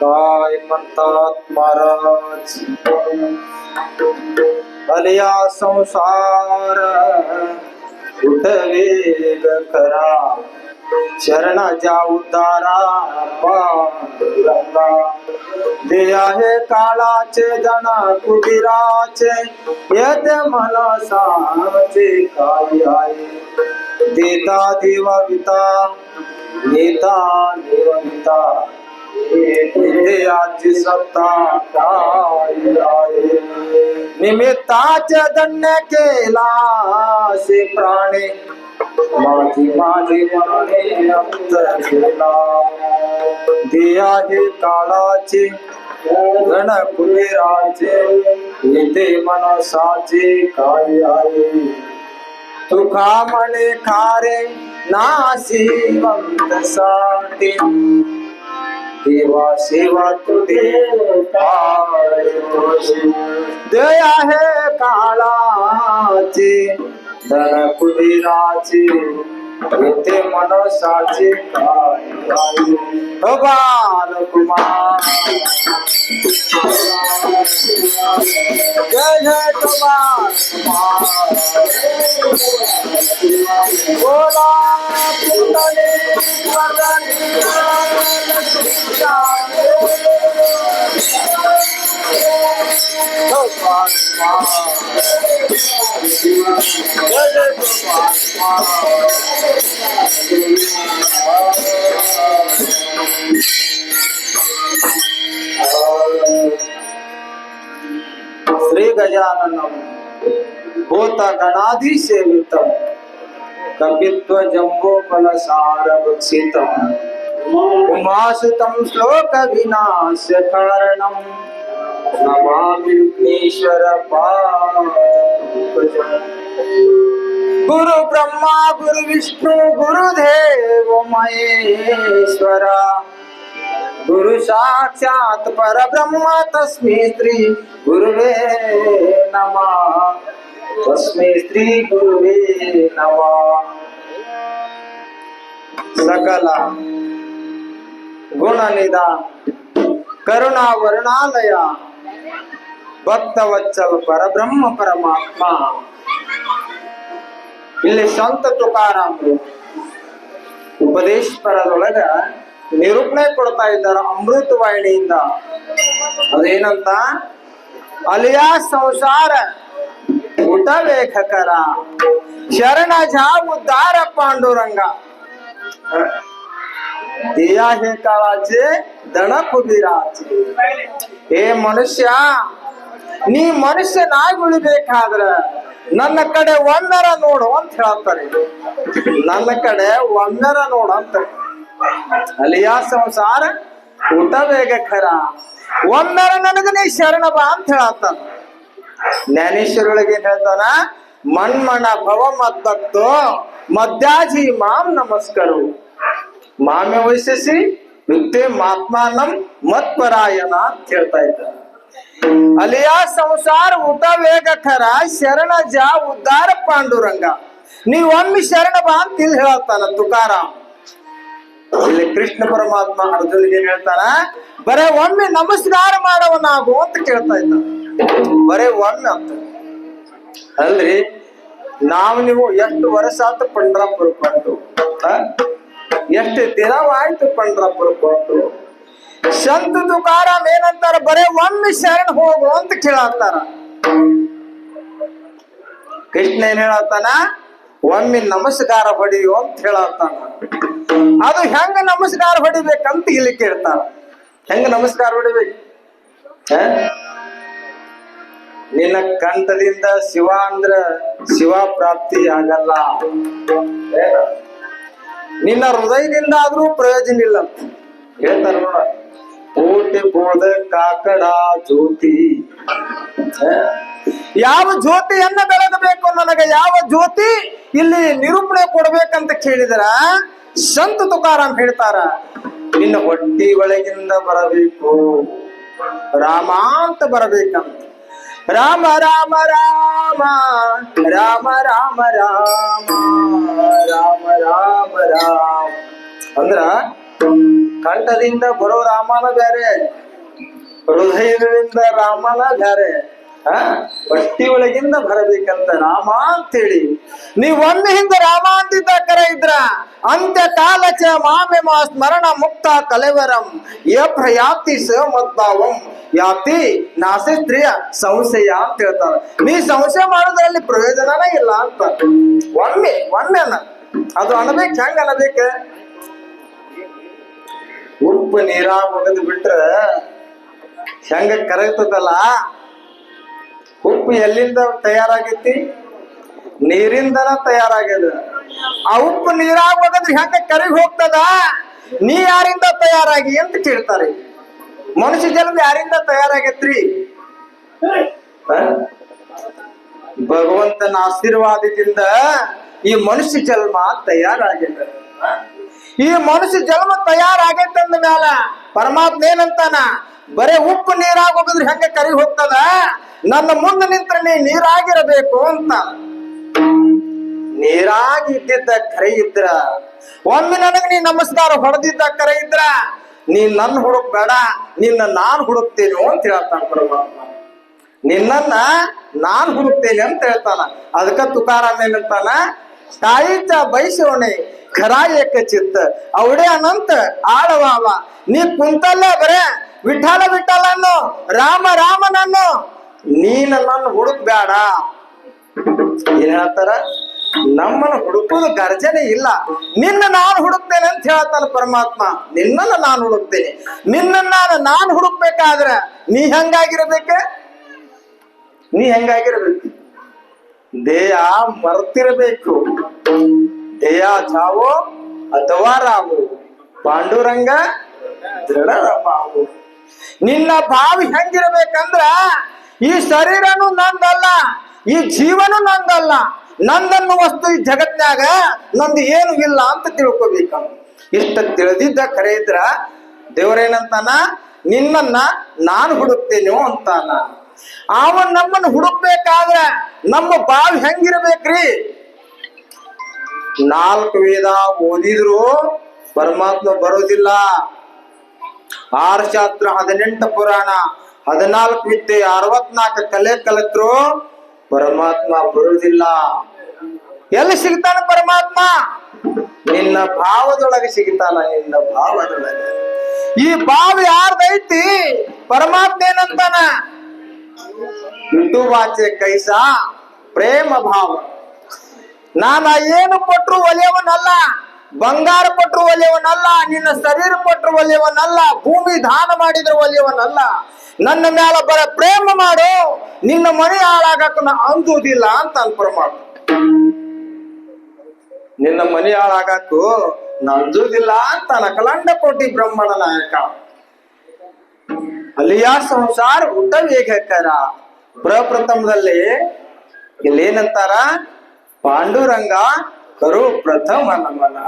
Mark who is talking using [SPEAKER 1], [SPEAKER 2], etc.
[SPEAKER 1] काय म्हणतात महाराज, भलिया संसार उठवेग खरा, शरणाच्या उद्धारा पांडुरंगा. दे आहे काळाचे जण कुबीराचे, येते मनसाचे काय आहे. देता देवाविता, नेता निवंता, आजी सत्ता काय आहे. निमित्ताचे दंड केला से प्राणे, माझी माझी माने अंतरला. दिया हे काळाचे गण कुबेराचे, येते मनसाचे काय आहे. तुका म्हणे खारे नाशिवंत साठी, देवा सेवा तुझे दया हे काळाचे धन कुबेराचे, येते मनसाचे काय आहे. बाल कुमार जय जय कुमार बोला पुतले श्री गजाननम भूत गणाधिसेवितम, कपित्व जम्बोफलसार भक्षितम, उमासुतम श्लोक विनाश्य कारणम, नमामि विघ्नेश्वर पादपद्मं. गुरु ब्रह्मा गुरु विष्णु गुरुदेव महेश्वरा, गुरु साक्षात परब्रह्म तस्मै श्री गुरुवे नमः, तस्मै श्री गुरुवे नमः. सकल गुणनिधान करुणा वर्णालया, ಭಕ್ತವತ್ಸಲ ಪರಬ್ರಹ್ಮ ಪರಮಾತ್ಮ. ಇಲ್ಲಿ ಸಂತ ತುಕಾರಾಮರು ಉಪದೇಶ ಪರದೊಳಗ ನಿರೂಪಣೆ ಕೊಡ್ತಾ ಇದ್ದಾರೆ ಅಮೃತವಾಣಿಯಿಂದ. ಅದೇನಂತ, ಅಲಿಯಾ ಸಂಸಾರ ಊಟ ಲೇಖಕರ, ಶರಣ ಜಾ ಉದ್ಧಾರ ಪಾಂಡುರಂಗ. दिया हे काळाचे दण ಕುಬೀರಾಚೆ. ಏ ಮನುಷ್ಯ, ನೀ ಮನುಷ್ಯನಾಗಿ ಉಳಿಬೇಕಾದ್ರ ನನ್ನ ಕಡೆ ಒಂದರ ನೋಡು ಅಂತ ಹೇಳ್ತಾರೆ. ನನ್ನ ಕಡೆ ಒಂದರ ನೋಡು ಅಂತ. ಅಲಿಯಾ ಸಂಸಾರ ಊಟ ಬೇಗ ಖರ, ಒಂದರ ನನಗ ನೀ ಶರಣ ಬಾ ಅಂತ ಹೇಳ್ತಾನ. ಜ್ಞಾನೇಶ್ವರೊಳಗೆ ಏನ್ ಹೇಳ್ತಾನ, ಮನ್ಮಣ ಭವ ಮದ್ಭಕ್ತೋ ಮಧ್ಯಾಜಿ ಮಾಂ ನಮಸ್ಕರು, ಮಾಮೆ ವಯಸ್ಸಿ ಯುಕ್ತೆ ಮಾತ್ಮಾನಂ ಮತ್ಪರಾಯಣ ಅಂತ ಹೇಳ್ತಾ ಇದ್ದಾರೆ. ಅಲಿಯಾ ಸಂಸಾರ ಊಟ ವೇಗ ಖರ, ಶರಣ ಜಾ ಉದ್ಧಾರ ಪಾಂಡುರಂಗ. ನೀವ್ ಒಮ್ಮೆ ಶರಣ ಬಾ ಅಂತ ಇಲ್ಲಿ ಹೇಳ್ತಾನ ತುಕಾರಾಮ್. ಇಲ್ಲಿ ಕೃಷ್ಣ ಪರಮಾತ್ಮ ಅರ್ಜುನಿಗೆ ಏನ್ ಹೇಳ್ತಾನ, ಬರೇ ಒಮ್ಮೆ ನಮಸ್ಕಾರ ಮಾಡವನಾಗು ಅಂತ ಕೇಳ್ತಾ ಇದ್ದಾನ. ಬರೇ ಒಮ್ಮೆ ಅಂತ ಅಲ್ರಿ. ನಾವು ನೀವು ಎಷ್ಟು ವರ್ಷ ಆತ ಪಂಡ್ರಾಪುರ ಕೊಟ್ಟು, ಎಷ್ಟು ದಿನವಾಯ್ತು ಪಂಡ್ರಾಪುರ ಕೊಟ್ಟು. ಸಂತ ತುಕಾರಾಮ್ ಏನಂತಾರ, ಬರೇ ಒಮ್ಮೆ ಶರಣ ಹೋಗು ಅಂತ ಕೇಳತ್ತಾರ. ಕೃಷ್ಣ ಏನ್ ಹೇಳತ್ತಾನ, ಒಮ್ಮೆ ನಮಸ್ಕಾರ ಹೊಡಿಯು ಅಂತ ಹೇಳತ್ತಾನ. ಅದು ಹೆಂಗ ನಮಸ್ಕಾರ ಹೊಡಿಬೇಕಂತ ಇಲ್ಲಿ ಕೇಳ್ತಾರ. ಹೆಂಗ ನಮಸ್ಕಾರ ಹೊಡಿಬೇಕು? ನಿನ್ನ ಕಂಠದಿಂದ ಶಿವ ಅಂದ್ರ ಶಿವ ಪ್ರಾಪ್ತಿ ಆಗಲ್ಲ. ನಿನ್ನ ಹೃದಯದಿಂದ ಆದ್ರೂ ಪ್ರಯೋಜನ ಇಲ್ಲ ಅಂತ ಹೇಳ್ತಾರ ನೋಡ. ಕೋಟೆ ಬೋಧ ಕಾಕಡ ಜ್ಯೋತಿ, ಯಾವ ಜ್ಯೋತಿಯನ್ನ ಬೆಳಗಬೇಕು ನನಗೆ, ಯಾವ ಜ್ಯೋತಿ ಇಲ್ಲಿ ನಿರೂಪಣೆ ಕೊಡ್ಬೇಕಂತ ಕೇಳಿದ್ರ ಸಂತ ತುಕಾರಾಮ್ ಹೇಳ್ತಾರ, ನಿನ್ನ ಹೊಟ್ಟಿ ಒಳಗಿಂದ ಬರಬೇಕು, ರಾಮ ಅಂತ ಬರಬೇಕಂತ. ರಾಮ ರಾಮ ರಾಮ ರಾಮ ರಾಮ ರಾಮ ರಾಮ ರಾಮ ರಾಮ ಅಂದ್ರ ಕಂಠದಿಂದ ಬರೋ ರಾಮನ ಬ್ಯಾರೆ, ಹೃದಯದಿಂದ ರಾಮನ ಬ್ಯಾರೆ. ಹೊಟ್ಟಿ ಒಳಗಿಂದ ಬರಬೇಕಂತ ರಾಮ ಅಂತೇಳಿ ನೀವೊಮ್ಮೆ ಹಿಂದ ರಾಮ ಅಂತಿದ್ದ ಕರೆ ಇದ್ರ ಅಂತ್ಯ ಕಾಲಚ ಮಾಮೆ ಮಾ ಸ್ಮರಣ ಮುಕ್ತ ಕಲೆವರಂ ಯಪ್ರಯಾತಿ ಸ ಮದ್ಭಾವಂ ಯಾತಿ ನಾಸಿಸ್ತ್ರೀಯ ಸಂಶಯ ಅಂತ ಹೇಳ್ತಾರ. ನೀ ಸಂಶಯ ಮಾಡೋದ್ರಲ್ಲಿ ಪ್ರಯೋಜನನೇ ಇಲ್ಲ ಅಂತ ಒಮ್ಮೆ ಅದು ಅನ್ಬೇಕು. ಹೆಂಗ ಅನ್ಬೇಕ? ಉಪ್ಪು ನೀರಾಗ ಒಗದು ಬಿಟ್ರ ಹೆಂಗ ಕರಗ್ತದಲ್ಲ, ಉಪ್ಪು ಎಲ್ಲಿಂದ ತಯಾರಾಗೈತಿ? ನೀರಿಂದನ ತಯಾರಾಗ್ಯದ. ಆ ಉಪ್ಪು ನೀರಾಗ ಒಗದ್ರೆ ಹೆಂಗ ಕರಗಿ ಹೋಗ್ತದ? ನೀ ಯಾರಿಂದ ತಯಾರಾಗಿ ಅಂತ ಕೇಳ್ತಾರೆ. ಮನುಷ್ಯ ಜನ್ಮ ಯಾರಿಂದ ತಯಾರಾಗೈತ್ರಿ? ಭಗವಂತನ ಆಶೀರ್ವಾದದಿಂದ ಈ ಮನುಷ್ಯ ಜನ್ಮ ತಯಾರಾಗಿದೆ. ಈ ಮನುಷ್ಯ ಜನ್ಮ ತಯಾರಾಗೈತಂದ ಮ್ಯಾಲ ಪರಮಾತ್ಮ ಏನಂತಾನ? ಬರೇ ಉಪ್ಪು ನೀರಾಗ ಹೋಗಿದ್ರೆ ಹೆಂಗ ಕರಿ ಹೋಗ್ತದ, ನನ್ನ ಮುಂದೆ ನಿಂತ್ರೆ ನೀ ನೀರಾಗಿರಬೇಕು ಅಂತ. ನೀರಾಗಿ ಇದ್ದಿದ್ದ ಕರೆ ಇದ್ರ, ಒಮ್ಮೆ ನನಗ ನೀ ನಮಸ್ಕಾರ ಹೊಡೆದಿದ್ದ ಕರೆ ಇದ್ರ, ನೀ ನನ್ನ ಹುಡುಕ್ ಬೇಡ, ನಿನ್ನ ನಾನ್ ಹುಡುಕ್ತೇನೆ ಅಂತ ಹೇಳ್ತಾನ ಪರಮಾತ್ಮ. ನಿನ್ನನ್ನ ನಾನ್ ಹುಡುಕ್ತೇನೆ ಅಂತ ಹೇಳ್ತಾನ. ಅದಕ್ಕ ತುಕಾರಾಮ್ ಏನಂತಾನ? ತಾಯಿತ ಬಯಸೋಣೆ ಖರಾ ಏಕ ಚಿತ್ತ ಅವಡೇ ಅನಂತ ಆಳವಾವ. ನೀ ಕುಂತಲ್ಲ ಬರೇ ವಿಠಲ ವಿಠಲನ್ನು ರಾಮ ರಾಮನನ್ನು, ನೀನ ನನ್ನ ಹುಡುಕ್ ಬೇಡ. ಏನ್ ಹೇಳ್ತಾರ? ನಮ್ಮನ್ನ ಹುಡುಕುದು ಗರ್ಜನೆ ಇಲ್ಲ, ನಿನ್ನ ನಾನು ಹುಡುಕ್ತೇನೆ ಅಂತ ಹೇಳ್ತಾನ ಪರಮಾತ್ಮ. ನಿನ್ನನ್ನ ನಾನು ಹುಡುಕ್ತೇನೆ. ನಿನ್ನನ್ನ ನಾನು ಹುಡುಕ್ಬೇಕಾದ್ರ ನೀ ಹೆಂಗಾಗಿರ್ಬೇಕ? ನೀ ಹೆಂಗಾಗಿರ್ಬೇಕು? ದೇಹ ಮರ್ತಿರಬೇಕು. ದೇಹ ಚಾವೋ ಅಥವಾ ರಾವು, ಪಾಂಡುರಂಗ ದೃಢ ಬಾವು. ನಿನ್ನ ಭಾವಿ ಹೆಂಗಿರ್ಬೇಕಂದ್ರ ಈ ಶರೀರನು ನಂದಲ್ಲ, ಈ ಜೀವನು ನಂದಲ್ಲ, ನಂದನ್ನು ವಸ್ತು ಈ ಜಗತ್ನ್ಯಾಗ ನಂದು ಏನು ಇಲ್ಲ ಅಂತ ತಿಳ್ಕೊಬೇಕ. ಇಷ್ಟ ತಿಳಿದಿದ್ದ ಕರೆ ಇದ್ರ ದೇವರೇನಂತಾನ? ನಿನ್ನನ್ನ ನಾನು ಹುಡುಕ್ತೇನೆ ಅಂತಾನ. ಅವನ್ ನಮ್ಮನ್ನು ಹುಡುಕ್ಬೇಕಾದ್ರೆ ನಮ್ಮ ಬಾವಿ ಹೆಂಗಿರ್ಬೇಕ್ರಿ? 4 ವೇದ ಓದಿದ್ರು ಪರಮಾತ್ಮ ಬರೋದಿಲ್ಲ. 6 ಶಾಸ್ತ್ರ, 18 ಪುರಾಣ, 14 ವಿದ್ಯೆ, 64 ಕಲೆ ಕಲಿತ್ರು ಪರಮಾತ್ಮ ಬರುವುದಿಲ್ಲ. ಎಲ್ಲಿ ಸಿಗ್ತಾನ ಪರಮಾತ್ಮ? ನಿನ್ನ ಭಾವದೊಳಗೆ ಸಿಗ್ತಾನ. ನಿನ್ನ ಭಾವದೊಳಗೆ. ಈ ಭಾವ ಯಾರ್ದೈತಿ? ಪರಮಾತ್ಮ ಏನಂತಾನ? ವಿಟುವಾಚೆ ಕೈಸ ಪ್ರೇಮ ಭಾವ. ನಾನ ಏನು ಕೊಟ್ರು ಒಲೆಯವನಲ್ಲ, ಬಂಗಾರ ಕೊಟ್ರು ಒಲೆಯವನಲ್ಲ, ನಿನ್ನ ಶರೀರ ಕೊಟ್ರು ಒಲೆಯವನಲ್ಲ, ಭೂಮಿ ದಾನ ಮಾಡಿದ್ರು ಒಲೆಯವನಲ್ಲ. ನನ್ನ ಮ್ಯಾಲ ಬರ ಪ್ರೇಮ ಮಾಡು, ನಿನ್ನ ಮನೆ ಹಾಳಾಗಕ್ಕ ನಾ ಅಂದುವುದಿಲ್ಲ ಅಂತ ಪರಮಾತ್ಮ. ನಿನ್ನ ಮನೆ ಹಾಳಾಗಕ್ಕೂ ನಾ ಅಂಜುವುದಿಲ್ಲ ಅಂತ ಅಖಂಡ ಕೋಟಿ ಬ್ರಹ್ಮಣ ನಾಯಕ. ಅಲ್ಲಿಯ ಸಂಸಾರ ಊಟ ವೇಗಕರ. ಪ್ರಪ್ರಥಮದಲ್ಲಿ ಇಲ್ಲೇನಂತಾರ? ಪಾಂಡುರಂಗ ಕರು ಪ್ರಥಮ ನಮನ.